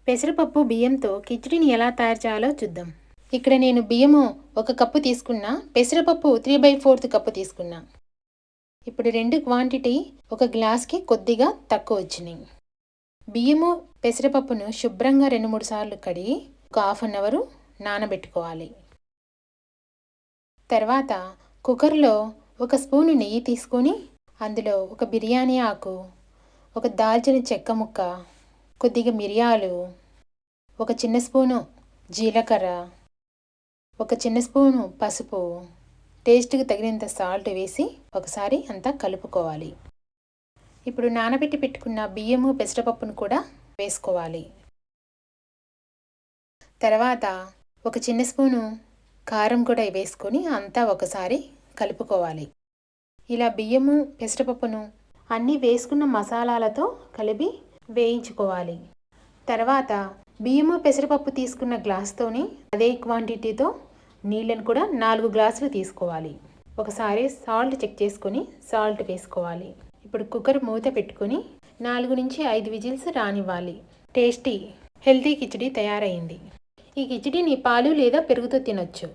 పెసరపప్పు బియ్యంతో కిచిడిని ఎలా తయారు చేయాలో చూద్దాం. ఇక్కడ నేను బియ్యము 1 కప్పు తీసుకున్నా, పెసరపప్పు 3/4 కప్పు తీసుకున్నా. ఇప్పుడు 2 క్వాంటిటీ ఒక గ్లాస్కి కొద్దిగా తక్కువ వచ్చినాయి. బియ్యము పెసరపప్పును శుభ్రంగా 2-3 సార్లు కడిగి ఒక హాఫ్ అన్ అవర్ నానబెట్టుకోవాలి. తర్వాత కుక్కర్లో 1 స్పూను నెయ్యి తీసుకొని అందులో ఒక బిర్యానీ ఆకు, ఒక దాల్చిన చెక్క ముక్క, కొద్దిగా మిరియాలు, ఒక చిన్న స్పూను జీలకర్ర, ఒక చిన్న స్పూను పసుపు, టేస్ట్కి తగినంత సాల్ట్ వేసి ఒకసారి అంతా కలుపుకోవాలి. ఇప్పుడు నానబెట్టి పెట్టుకున్న బియ్యము పెసరపప్పును కూడా వేసుకోవాలి. తర్వాత ఒక చిన్న స్పూను కారం కూడా వేసుకొని అంతా ఒకసారి కలుపుకోవాలి. ఇలా బియ్యము పెసరపప్పును అన్నీ వేసుకున్న మసాలాలతో కలిపి వేయించుకోవాలి. తర్వాత బియ్యము పెసరపప్పు తీసుకున్న గ్లాస్తోని అదే క్వాంటిటీతో నీళ్ళను కూడా 4 గ్లాసులు తీసుకోవాలి. ఒకసారి సాల్ట్ చెక్ చేసుకొని సాల్ట్ వేసుకోవాలి. ఇప్పుడు కుక్కర్ మూత పెట్టుకొని 4-5 విజిల్స్ రానివ్వాలి. టేస్టీ హెల్తీ కిచిడి తయారైంది. ఈ కిచిడిని పాలు లేదా పెరుగుతో తినొచ్చు.